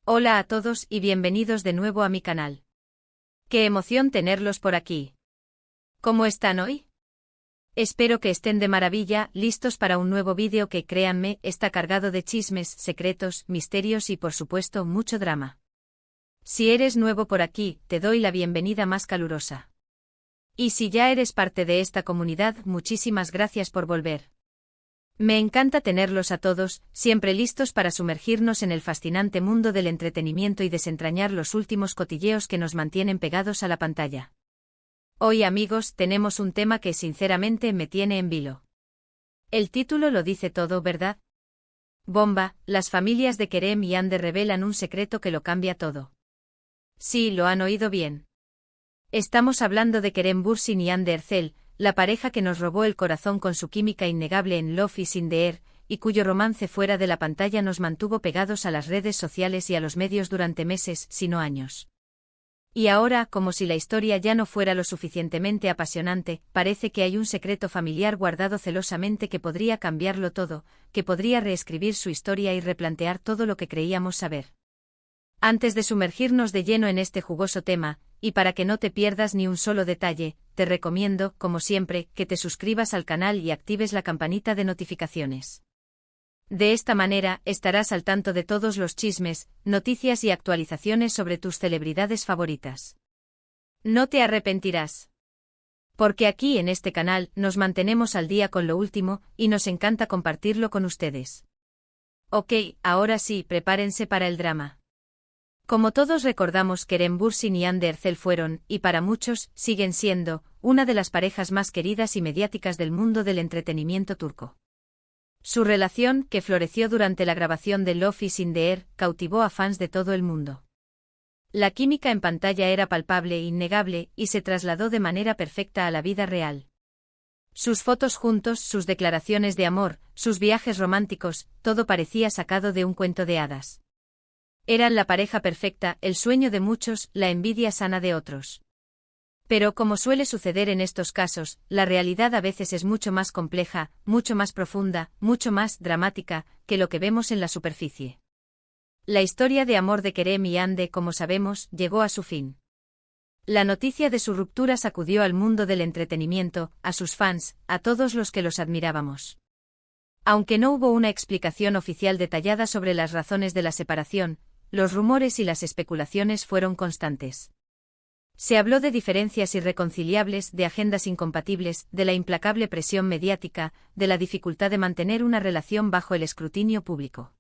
Hola a todos y bienvenidos de nuevo a mi canal. ¡Qué emoción tenerlos por aquí! ¿Cómo están hoy? Espero que estén de maravilla, listos para un nuevo vídeo que, créanme, está cargado de chismes, secretos, misterios y por supuesto mucho drama. Si eres nuevo por aquí, te doy la bienvenida más calurosa. Y si ya eres parte de esta comunidad, muchísimas gracias por volver. Me encanta tenerlos a todos, siempre listos para sumergirnos en el fascinante mundo del entretenimiento y desentrañar los últimos cotilleos que nos mantienen pegados a la pantalla. Hoy, amigos, tenemos un tema que sinceramente me tiene en vilo. El título lo dice todo, ¿verdad? Bomba, las familias de Kerem y Ander revelan un secreto que lo cambia todo. Sí, lo han oído bien. Estamos hablando de Kerem Bürsin y Hande Erçel, la pareja que nos robó el corazón con su química innegable en Love is in the Air, y cuyo romance fuera de la pantalla nos mantuvo pegados a las redes sociales y a los medios durante meses, si no años. Y ahora, como si la historia ya no fuera lo suficientemente apasionante, parece que hay un secreto familiar guardado celosamente que podría cambiarlo todo, que podría reescribir su historia y replantear todo lo que creíamos saber. Antes de sumergirnos de lleno en este jugoso tema, y para que no te pierdas ni un solo detalle, te recomiendo, como siempre, que te suscribas al canal y actives la campanita de notificaciones. De esta manera, estarás al tanto de todos los chismes, noticias y actualizaciones sobre tus celebridades favoritas. No te arrepentirás. Porque aquí en este canal nos mantenemos al día con lo último, y nos encanta compartirlo con ustedes. Ok, ahora sí, prepárense para el drama. Como todos recordamos, Kerem Bürsin y Hande Erçel fueron, y para muchos, siguen siendo, una de las parejas más queridas y mediáticas del mundo del entretenimiento turco. Su relación, que floreció durante la grabación de Love is in the Air, cautivó a fans de todo el mundo. La química en pantalla era palpable e innegable, y se trasladó de manera perfecta a la vida real. Sus fotos juntos, sus declaraciones de amor, sus viajes románticos, todo parecía sacado de un cuento de hadas. Eran la pareja perfecta, el sueño de muchos, la envidia sana de otros. Pero como suele suceder en estos casos, la realidad a veces es mucho más compleja, mucho más profunda, mucho más dramática, que lo que vemos en la superficie. La historia de amor de Kerem y Hande, como sabemos, llegó a su fin. La noticia de su ruptura sacudió al mundo del entretenimiento, a sus fans, a todos los que los admirábamos. Aunque no hubo una explicación oficial detallada sobre las razones de la separación, los rumores y las especulaciones fueron constantes. Se habló de diferencias irreconciliables, de agendas incompatibles, de la implacable presión mediática, de la dificultad de mantener una relación bajo el escrutinio público.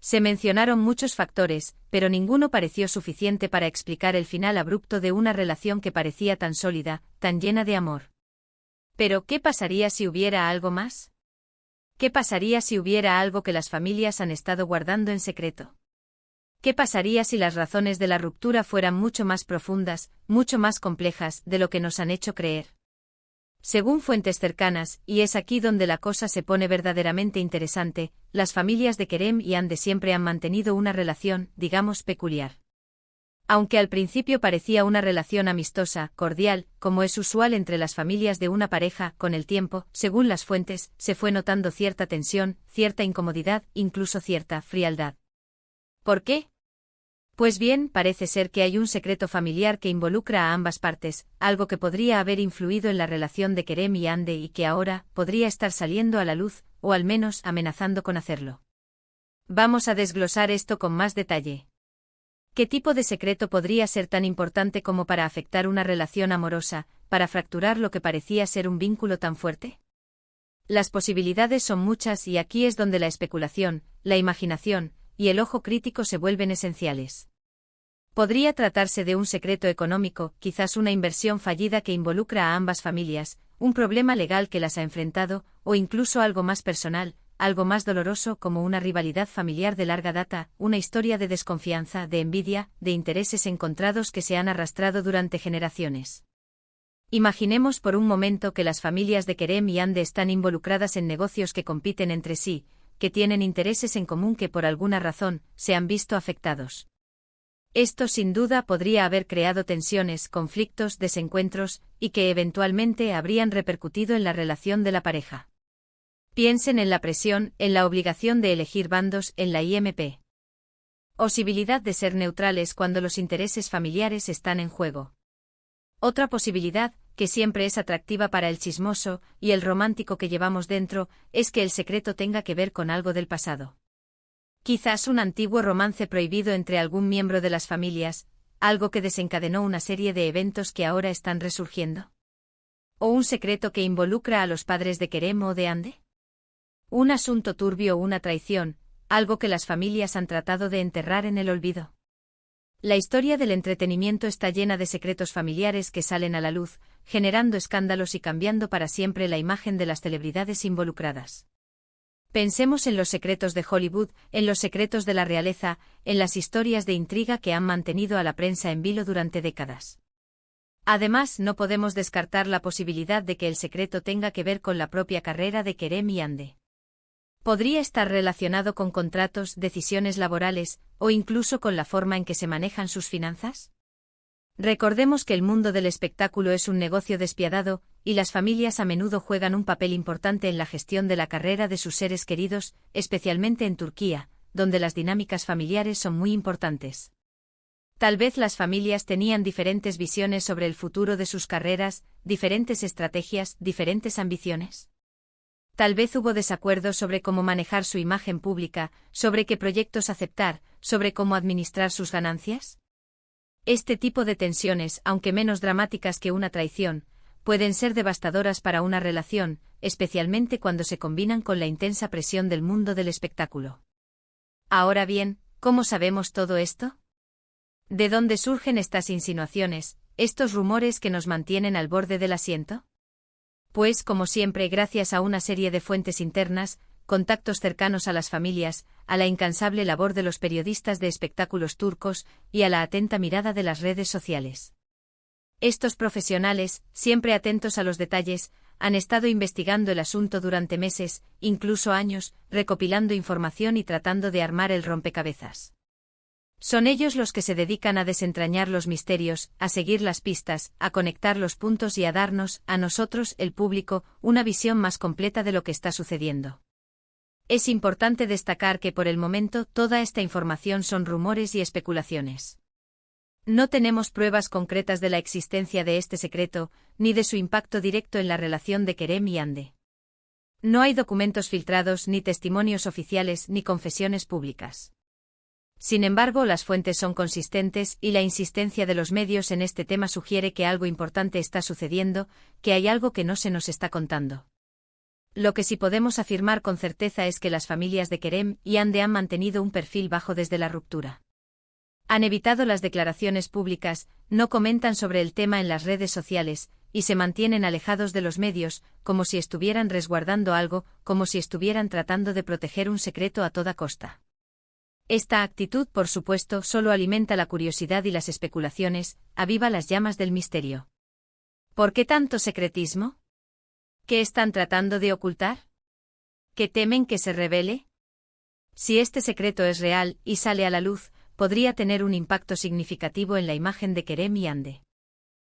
Se mencionaron muchos factores, pero ninguno pareció suficiente para explicar el final abrupto de una relación que parecía tan sólida, tan llena de amor. Pero, ¿qué pasaría si hubiera algo más? ¿Qué pasaría si hubiera algo que las familias han estado guardando en secreto? ¿Qué pasaría si las razones de la ruptura fueran mucho más profundas, mucho más complejas de lo que nos han hecho creer? Según fuentes cercanas, y es aquí donde la cosa se pone verdaderamente interesante, las familias de Kerem y Hande siempre han mantenido una relación, digamos, peculiar. Aunque al principio parecía una relación amistosa, cordial, como es usual entre las familias de una pareja, con el tiempo, según las fuentes, se fue notando cierta tensión, cierta incomodidad, incluso cierta frialdad. ¿Por qué? Pues bien, parece ser que hay un secreto familiar que involucra a ambas partes, algo que podría haber influido en la relación de Kerem y Hande y que ahora podría estar saliendo a la luz, o al menos amenazando con hacerlo. Vamos a desglosar esto con más detalle. ¿Qué tipo de secreto podría ser tan importante como para afectar una relación amorosa, para fracturar lo que parecía ser un vínculo tan fuerte? Las posibilidades son muchas y aquí es donde la especulación, la imaginación y el ojo crítico se vuelven esenciales. Podría tratarse de un secreto económico, quizás una inversión fallida que involucra a ambas familias, un problema legal que las ha enfrentado, o incluso algo más personal, algo más doloroso como una rivalidad familiar de larga data, una historia de desconfianza, de envidia, de intereses encontrados que se han arrastrado durante generaciones. Imaginemos por un momento que las familias de Kerem y Hande están involucradas en negocios que compiten entre sí, que tienen intereses en común que por alguna razón se han visto afectados. Esto sin duda podría haber creado tensiones, conflictos, desencuentros, y que eventualmente habrían repercutido en la relación de la pareja. Piensen en la presión, en la obligación de elegir bandos, en la IMP. Posibilidad de ser neutrales cuando los intereses familiares están en juego. Otra posibilidad, que siempre es atractiva para el chismoso y el romántico que llevamos dentro, es que el secreto tenga que ver con algo del pasado. Quizás un antiguo romance prohibido entre algún miembro de las familias, algo que desencadenó una serie de eventos que ahora están resurgiendo. ¿O un secreto que involucra a los padres de Kerem o de Ande? Un asunto turbio o una traición, algo que las familias han tratado de enterrar en el olvido. La historia del entretenimiento está llena de secretos familiares que salen a la luz, generando escándalos y cambiando para siempre la imagen de las celebridades involucradas. Pensemos en los secretos de Hollywood, en los secretos de la realeza, en las historias de intriga que han mantenido a la prensa en vilo durante décadas. Además, no podemos descartar la posibilidad de que el secreto tenga que ver con la propia carrera de Kerem y Ande. Podría estar relacionado con contratos, decisiones laborales, o incluso con la forma en que se manejan sus finanzas. Recordemos que el mundo del espectáculo es un negocio despiadado, y las familias a menudo juegan un papel importante en la gestión de la carrera de sus seres queridos, especialmente en Turquía, donde las dinámicas familiares son muy importantes. Tal vez las familias tenían diferentes visiones sobre el futuro de sus carreras, diferentes estrategias, diferentes ambiciones. Tal vez hubo desacuerdos sobre cómo manejar su imagen pública, sobre qué proyectos aceptar, sobre cómo administrar sus ganancias. Este tipo de tensiones, aunque menos dramáticas que una traición, pueden ser devastadoras para una relación, especialmente cuando se combinan con la intensa presión del mundo del espectáculo. Ahora bien, ¿cómo sabemos todo esto? ¿De dónde surgen estas insinuaciones, estos rumores que nos mantienen al borde del asiento? Pues, como siempre, gracias a una serie de fuentes internas, contactos cercanos a las familias, a la incansable labor de los periodistas de espectáculos turcos y a la atenta mirada de las redes sociales. Estos profesionales, siempre atentos a los detalles, han estado investigando el asunto durante meses, incluso años, recopilando información y tratando de armar el rompecabezas. Son ellos los que se dedican a desentrañar los misterios, a seguir las pistas, a conectar los puntos y a darnos, a nosotros, el público, una visión más completa de lo que está sucediendo. Es importante destacar que por el momento toda esta información son rumores y especulaciones. No tenemos pruebas concretas de la existencia de este secreto, ni de su impacto directo en la relación de Kerem y Ande. No hay documentos filtrados, ni testimonios oficiales, ni confesiones públicas. Sin embargo, las fuentes son consistentes y la insistencia de los medios en este tema sugiere que algo importante está sucediendo, que hay algo que no se nos está contando. Lo que sí podemos afirmar con certeza es que las familias de Kerem y Ande han mantenido un perfil bajo desde la ruptura. Han evitado las declaraciones públicas, no comentan sobre el tema en las redes sociales, y se mantienen alejados de los medios, como si estuvieran resguardando algo, como si estuvieran tratando de proteger un secreto a toda costa. Esta actitud, por supuesto, solo alimenta la curiosidad y las especulaciones, aviva las llamas del misterio. ¿Por qué tanto secretismo? ¿Qué están tratando de ocultar? ¿Qué temen que se revele? Si este secreto es real y sale a la luz, podría tener un impacto significativo en la imagen de Kerem y Ande.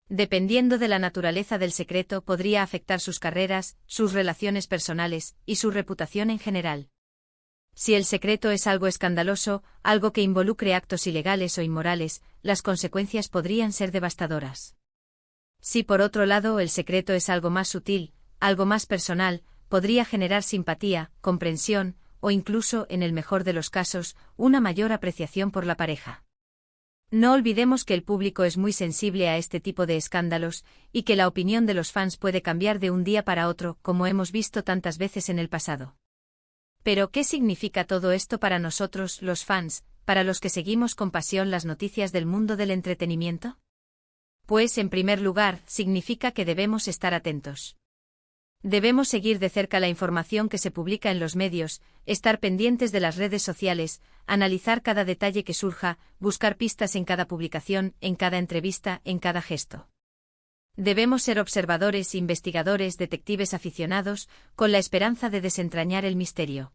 Dependiendo de la naturaleza del secreto, podría afectar sus carreras, sus relaciones personales y su reputación en general. Si el secreto es algo escandaloso, algo que involucre actos ilegales o inmorales, las consecuencias podrían ser devastadoras. Si por otro lado el secreto es algo más sutil, algo más personal, podría generar simpatía, comprensión, o incluso, en el mejor de los casos, una mayor apreciación por la pareja. No olvidemos que el público es muy sensible a este tipo de escándalos, y que la opinión de los fans puede cambiar de un día para otro, como hemos visto tantas veces en el pasado. Pero, ¿qué significa todo esto para nosotros, los fans, para los que seguimos con pasión las noticias del mundo del entretenimiento? Pues, en primer lugar, significa que debemos estar atentos. Debemos seguir de cerca la información que se publica en los medios, estar pendientes de las redes sociales, analizar cada detalle que surja, buscar pistas en cada publicación, en cada entrevista, en cada gesto. Debemos ser observadores, investigadores, detectives aficionados, con la esperanza de desentrañar el misterio.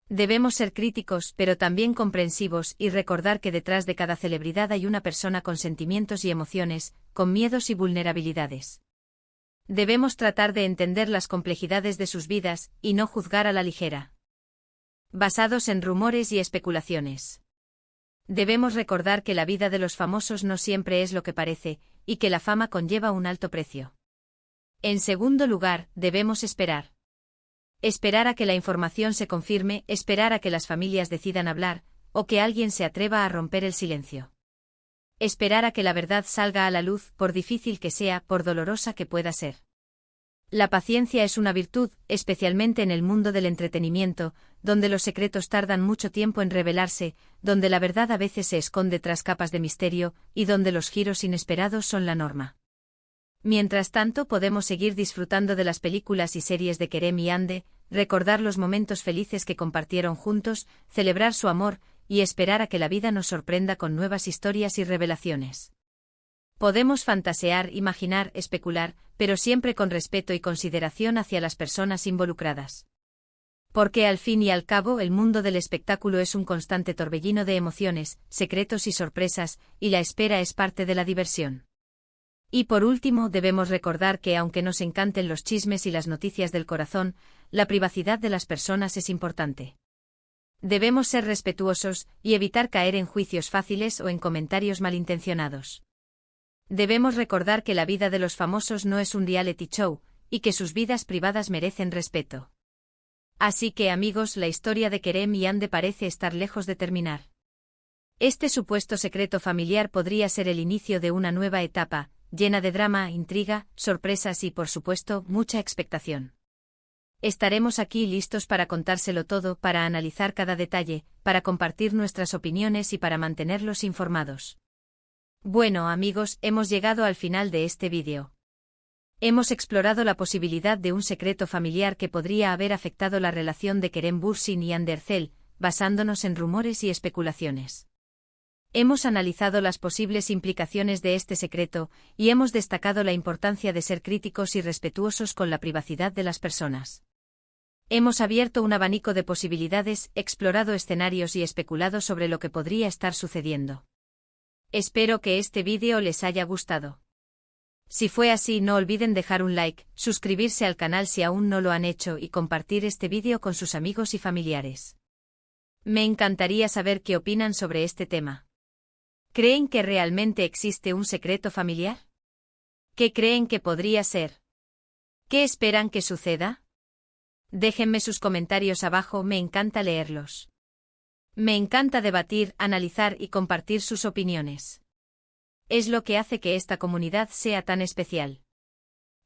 Debemos ser críticos, pero también comprensivos, y recordar que detrás de cada celebridad hay una persona con sentimientos y emociones, con miedos y vulnerabilidades. Debemos tratar de entender las complejidades de sus vidas, y no juzgar a la ligera. Basados en rumores y especulaciones. Debemos recordar que la vida de los famosos no siempre es lo que parece, y que la fama conlleva un alto precio. En segundo lugar, debemos esperar. Esperar a que la información se confirme, esperar a que las familias decidan hablar, o que alguien se atreva a romper el silencio. Esperar a que la verdad salga a la luz, por difícil que sea, por dolorosa que pueda ser. La paciencia es una virtud, especialmente en el mundo del entretenimiento, donde los secretos tardan mucho tiempo en revelarse, donde la verdad a veces se esconde tras capas de misterio, y donde los giros inesperados son la norma. Mientras tanto, podemos seguir disfrutando de las películas y series de Kerem y Hande, recordar los momentos felices que compartieron juntos, celebrar su amor, y esperar a que la vida nos sorprenda con nuevas historias y revelaciones. Podemos fantasear, imaginar, especular, pero siempre con respeto y consideración hacia las personas involucradas. Porque al fin y al cabo el mundo del espectáculo es un constante torbellino de emociones, secretos y sorpresas, y la espera es parte de la diversión. Y por último, debemos recordar que aunque nos encanten los chismes y las noticias del corazón, la privacidad de las personas es importante. Debemos ser respetuosos y evitar caer en juicios fáciles o en comentarios malintencionados. Debemos recordar que la vida de los famosos no es un reality show, y que sus vidas privadas merecen respeto. Así que, amigos, la historia de Kerem y Hande parece estar lejos de terminar. Este supuesto secreto familiar podría ser el inicio de una nueva etapa, llena de drama, intriga, sorpresas y, por supuesto, mucha expectación. Estaremos aquí listos para contárselo todo, para analizar cada detalle, para compartir nuestras opiniones y para mantenerlos informados. Bueno, amigos, hemos llegado al final de este vídeo. Hemos explorado la posibilidad de un secreto familiar que podría haber afectado la relación de Kerem Bürsin y Hande Erçel, basándonos en rumores y especulaciones. Hemos analizado las posibles implicaciones de este secreto, y hemos destacado la importancia de ser críticos y respetuosos con la privacidad de las personas. Hemos abierto un abanico de posibilidades, explorado escenarios y especulado sobre lo que podría estar sucediendo. Espero que este vídeo les haya gustado. Si fue así, no olviden dejar un like, suscribirse al canal si aún no lo han hecho y compartir este vídeo con sus amigos y familiares. Me encantaría saber qué opinan sobre este tema. ¿Creen que realmente existe un secreto familiar? ¿Qué creen que podría ser? ¿Qué esperan que suceda? Déjenme sus comentarios abajo, me encanta leerlos. Me encanta debatir, analizar y compartir sus opiniones. Es lo que hace que esta comunidad sea tan especial.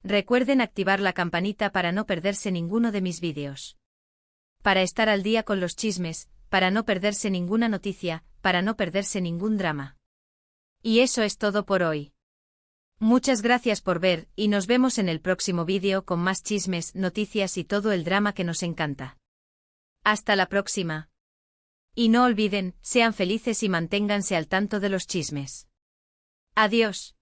Recuerden activar la campanita para no perderse ninguno de mis vídeos. Para estar al día con los chismes, para no perderse ninguna noticia, para no perderse ningún drama. Y eso es todo por hoy. Muchas gracias por ver, y nos vemos en el próximo vídeo con más chismes, noticias y todo el drama que nos encanta. Hasta la próxima. Y no olviden, sean felices y manténganse al tanto de los chismes. Adiós.